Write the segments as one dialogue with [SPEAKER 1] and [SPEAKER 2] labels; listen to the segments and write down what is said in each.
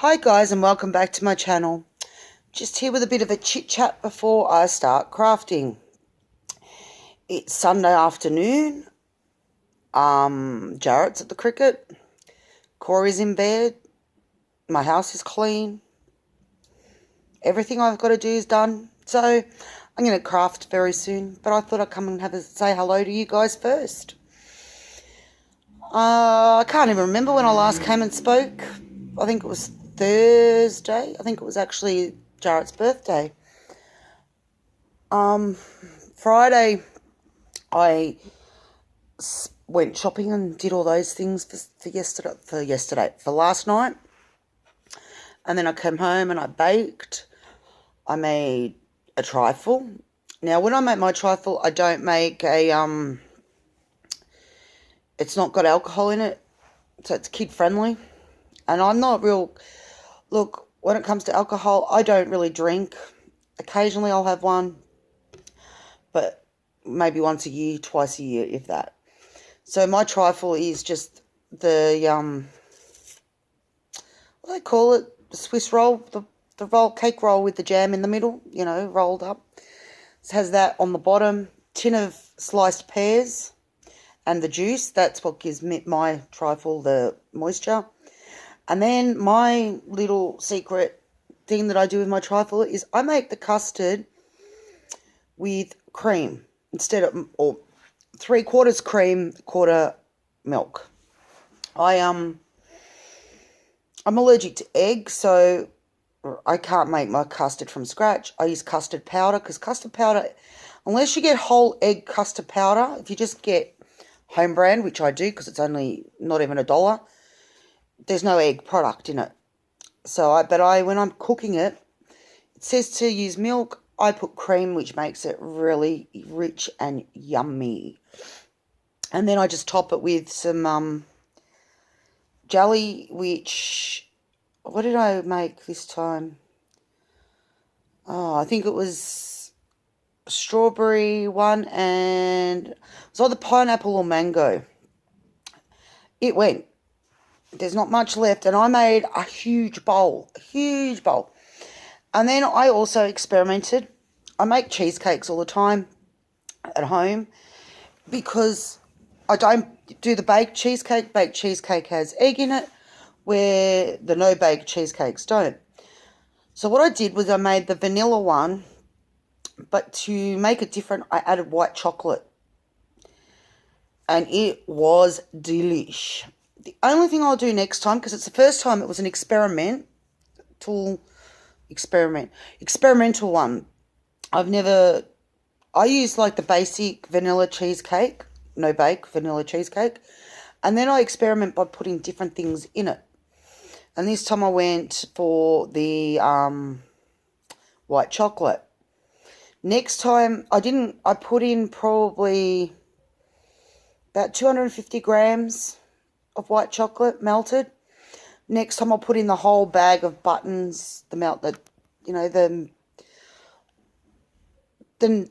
[SPEAKER 1] Hi guys, and welcome back to my channel. Just here with a bit of a chit chat before I start crafting. It's Sunday afternoon. Jarrett's at the cricket. Corey's in bed. My house is clean. Everything I've got to do is done. So I'm going to craft very soon. But I thought I'd come and say hello to you guys first. I can't even remember when I last came and spoke. I think it was Thursday. I think it was actually Jarrett's birthday. Friday, I went shopping and did all those things for last night. And then I came home and I baked. I made a trifle. Now, when I make my trifle, I don't make a, it's not got alcohol in it, so it's kid friendly. And I'm not look, when it comes to alcohol, I don't really drink. Occasionally I'll have one, but maybe once a year, twice a year, if that. So my trifle is just the, what do they call it? The Swiss roll, the cake roll with the jam in the middle, rolled up. It has that on the bottom, tin of sliced pears and the juice. That's what gives my trifle the moisture. And then my little secret thing that I do with my trifle is I make the custard with cream or 3/4 cream, quarter milk. I'm allergic to egg, so I can't make my custard from scratch. I use custard powder because custard powder, unless you get whole egg custard powder, if you just get home brand, which I do because it's only not even $1, there's no egg product in it. So when I'm cooking it, it says to use milk. I put cream, which makes it really rich and yummy. And then I just top it with some jelly, which, what did I make this time? Oh, I think it was a strawberry one, and it was either pineapple or mango. It went. There's not much left, and I made a huge bowl. And then I also experimented. I make cheesecakes all the time at home because I don't do the baked cheesecake. Baked cheesecake has egg in it, where the no-bake cheesecakes don't. So what I did was I made the vanilla one, but to make it different, I added white chocolate. And it was delish. The only thing I'll do next time, because it's the first time it was an experimental one. I use like the basic vanilla cheesecake, no bake vanilla cheesecake, and then I experiment by putting different things in it. And this time I went for the white chocolate. Next time I put in probably about 250 grams of white chocolate melted. Next time I'll put in the whole bag of buttons, the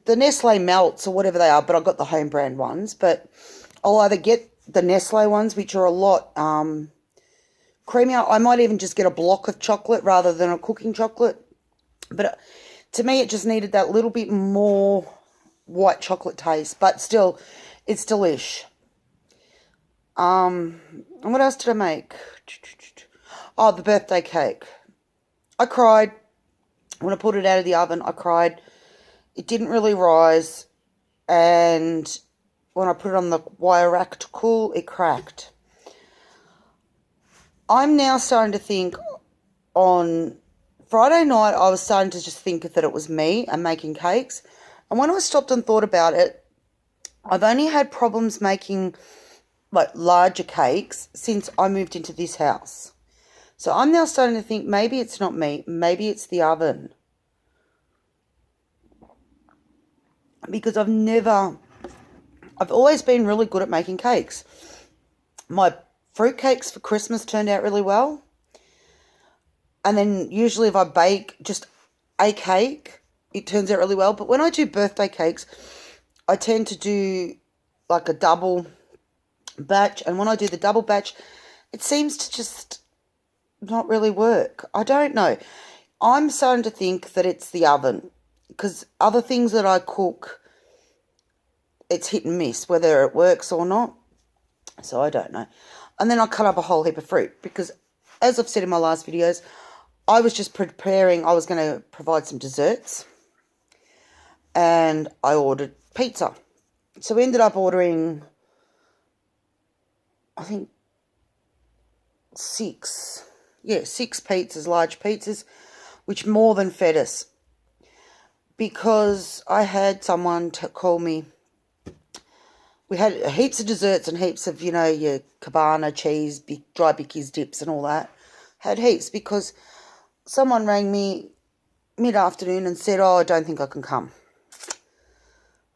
[SPEAKER 1] Nestle melts or whatever they are, but I've got the home brand ones. But I'll either get the Nestle ones, which are a lot creamier. I might even just get a block of chocolate rather than a cooking chocolate. But to me, it just needed that little bit more white chocolate taste. But still, it's delish. And what else did I make? Oh, the birthday cake. I cried. When I put it out of the oven, I cried. It didn't really rise. And when I put it on the wire rack to cool, it cracked. I'm now starting to think, on Friday night, I was starting to just think that it was me and making cakes. And when I stopped and thought about it, I've only had problems making like larger cakes since I moved into this house. So I'm now starting to think maybe it's not me, maybe it's the oven. Because I've always been really good at making cakes. My fruit cakes for Christmas turned out really well. And then usually if I bake just a cake, it turns out really well. But when I do birthday cakes, I tend to do like a double batch. And when I do the double batch, it seems to just not really work. I don't know. I'm starting to think that it's the oven, because other things that I cook, it's hit and miss whether it works or not. So I don't know. And then I cut up a whole heap of fruit because, as I've said in my last videos, I was just preparing. I was going to provide some desserts, and I ordered pizza. So we ended up ordering, I think, six pizzas, large pizzas, which more than fed us, because I had someone to call me. We had heaps of desserts and heaps of, your cabana cheese, dry Bickies dips and all that. Had heaps because someone rang me mid-afternoon and said, I don't think I can come.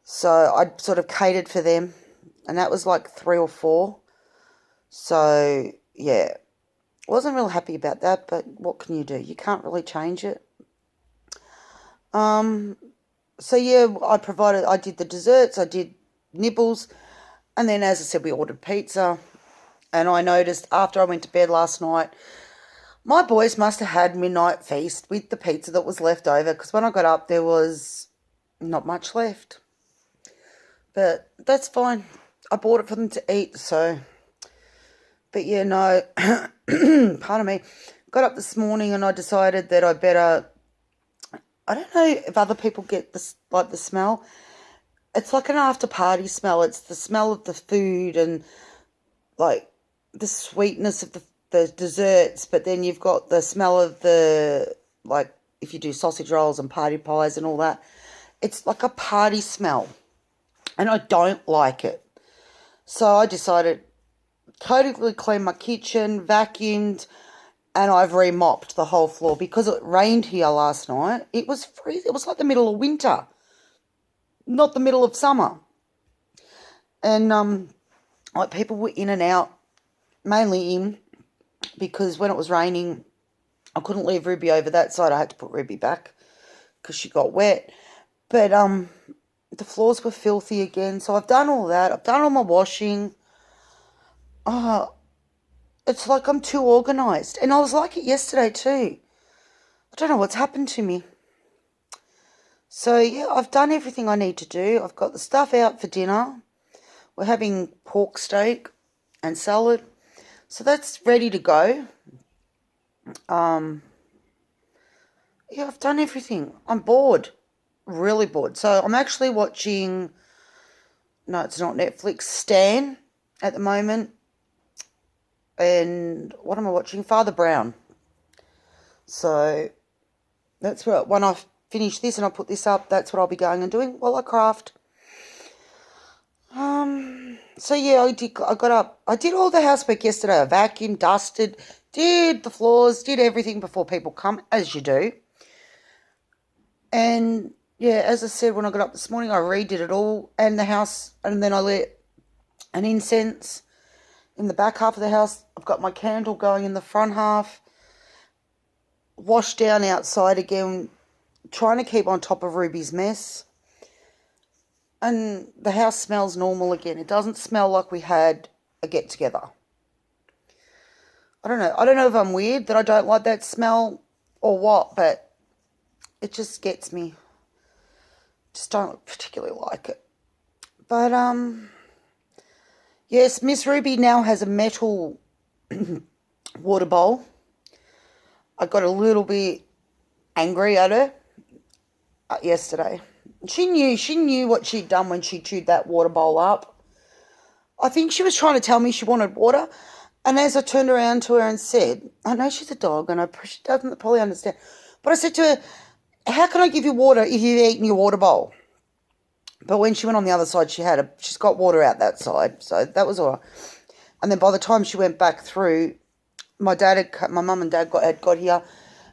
[SPEAKER 1] So I sort of catered for them, and that was like 3 or 4. So, yeah, wasn't real happy about that, but what can you do? You can't really change it. So, yeah, I did the desserts, I did nibbles, and then, as I said, we ordered pizza. And I noticed after I went to bed last night, my boys must have had midnight feast with the pizza that was left over, because when I got up, there was not much left. But that's fine. I bought it for them to eat, so. But yeah, no, pardon me. Got up this morning and I decided that I better, I don't know if other people get this, like the smell. It's like an after party smell. It's the smell of the food and like the sweetness of the desserts, but then you've got the smell of the, like, if you do sausage rolls and party pies and all that. It's like a party smell, and I don't like it. So I decided, totally cleaned my kitchen, vacuumed, and I've remopped the whole floor because it rained here last night. It was freezing. It was like the middle of winter, not the middle of summer. And like people were in and out, mainly in, because when it was raining, I couldn't leave Ruby over that side. I had to put Ruby back because she got wet. But the floors were filthy again. So I've done all that. I've done all my washing. It's like I'm too organised. And I was like it yesterday too. I don't know what's happened to me. So, yeah, I've done everything I need to do. I've got the stuff out for dinner. We're having pork steak and salad. So that's ready to go. Yeah, I've done everything. I'm bored. Really bored. So I'm actually watching, no, it's not Netflix, Stan at the moment. And what am I watching? Father Brown. So that's what, when I finish this and I put this up, that's what I'll be going and doing while I craft. So yeah, I got up. I did all the housework yesterday. I vacuumed, dusted, did the floors, did everything before people come, as you do. And yeah, as I said, when I got up this morning, I redid it all and the house, and then I lit an incense in the back half of the house. I've got my candle going in the front half. Washed down outside again, trying to keep on top of Ruby's mess. And the house smells normal again. It doesn't smell like we had a get-together. I don't know. I don't know if I'm weird that I don't like that smell or what, but it just gets me. Just don't particularly like it. But, yes, Miss Ruby now has a metal water bowl. I got a little bit angry at her yesterday. She knew what she'd done when she chewed that water bowl up. I think she was trying to tell me she wanted water. And as I turned around to her and said, I know she's a dog and she doesn't probably understand. But I said to her, how can I give you water if you've eaten your water bowl? But when she went on the other side, she's got water out that side. So that was all right. And then by the time she went back through, my mum and dad had got here,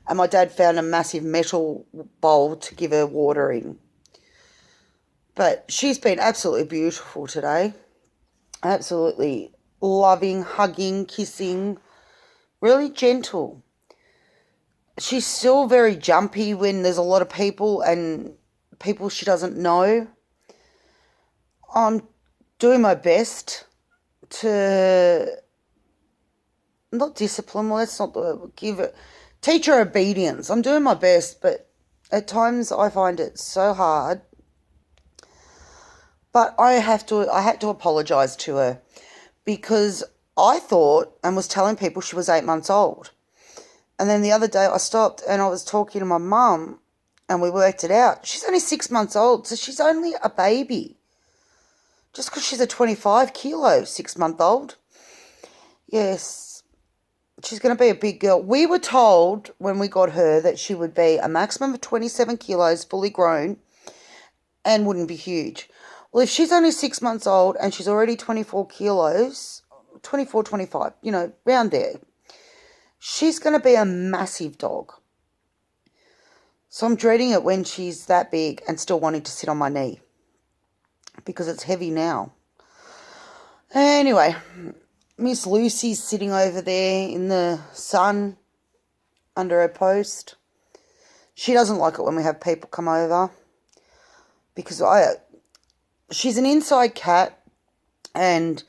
[SPEAKER 1] and my dad found a massive metal bowl to give her water in. But she's been absolutely beautiful today. Absolutely loving, hugging, kissing, really gentle. She's still very jumpy when there's a lot of people and people she doesn't know. I'm doing my best to not discipline, well, that's not the word, give it, teach her obedience. I'm doing my best, but at times I find it so hard. But I had to apologise to her because I thought and was telling people she was 8 months old. And then the other day I stopped and I was talking to my mum and we worked it out. She's only 6 months old, so she's only a baby. Just because she's a 25 kilo 6-month-old. Yes, she's going to be a big girl. We were told when we got her that she would be a maximum of 27 kilos, fully grown, and wouldn't be huge. Well, if she's only 6 months old and she's already 24 kilos, 24, 25, round there, she's going to be a massive dog. So I'm dreading it when she's that big and still wanting to sit on my knee because it's heavy now. Anyway, Miss Lucy's sitting over there in the sun under her post. She doesn't like it when we have people come over because she's an inside cat, and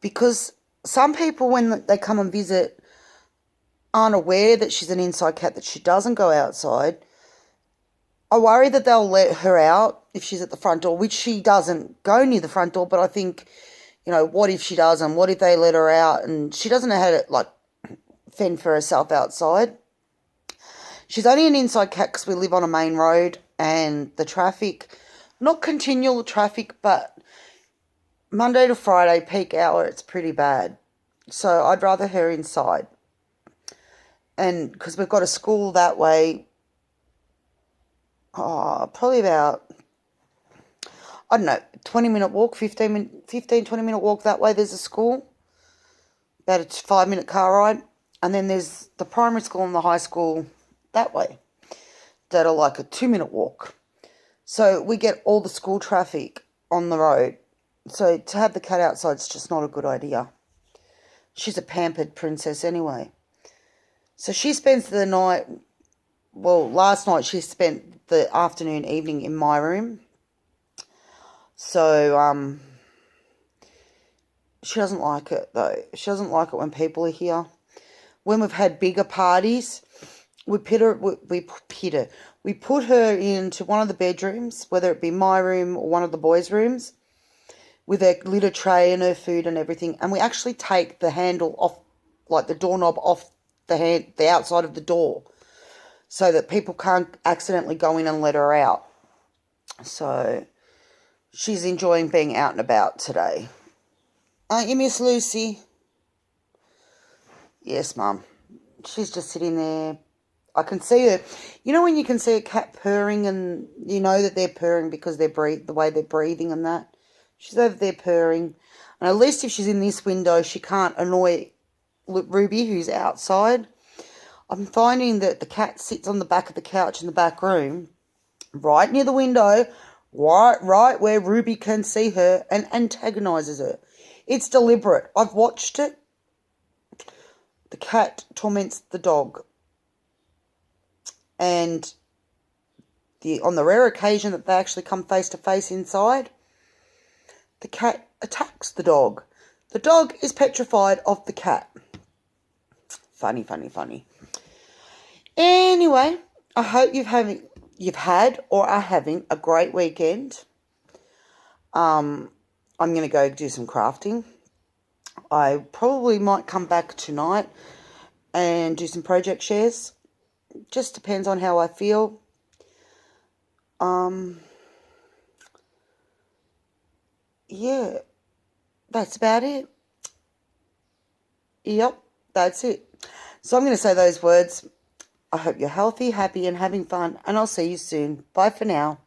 [SPEAKER 1] because some people when they come and visit aren't aware that she's an inside cat, that she doesn't go outside, I worry that they'll let her out if she's at the front door, which she doesn't go near the front door, but I think, what if she does, and what if they let her out and she doesn't know how to, fend for herself outside. She's only an inside cat because we live on a main road and the traffic, not continual traffic, but Monday to Friday, peak hour, it's pretty bad. So I'd rather her inside. And because we've got a school that way, probably about, 20-minute walk, 20-minute walk that way. There's a school, about a 5-minute car ride. And then there's the primary school and the high school that way that are like a 2-minute walk. So we get all the school traffic on the road. So to have the cat outside is just not a good idea. She's a pampered princess anyway. So she spends the night, last night she spent the afternoon, evening in my room. So she doesn't like it though. She doesn't like it when people are here. When we've had bigger parties, we put her into one of the bedrooms, whether it be my room or one of the boys' rooms, with her litter tray and her food and everything. And we actually take the handle off, like the doorknob off the outside of the door, so that people can't accidentally go in and let her out. So she's enjoying being out and about today. Aren't you, Miss Lucy? Yes, Mum. She's just sitting there. I can see her. You know when you can see a cat purring and you know that they're purring because the way they're breathing and that? She's over there purring. And at least if she's in this window, she can't annoy Ruby, who's outside. I'm finding that the cat sits on the back of the couch in the back room, right near the window, right where Ruby can see her, and antagonises her. It's deliberate. I've watched it. The cat torments the dog. And on the rare occasion that they actually come face to face inside, the cat attacks the dog. The dog is petrified of the cat. Funny, funny, funny. Anyway, I hope you've had or are having a great weekend. I'm going to go do some crafting. I probably might come back tonight and do some project shares. Just depends on how I feel. Yeah, that's about it. Yep, that's it. So I'm going to say those words. I hope you're healthy, happy, and having fun, and I'll see you soon. Bye for now.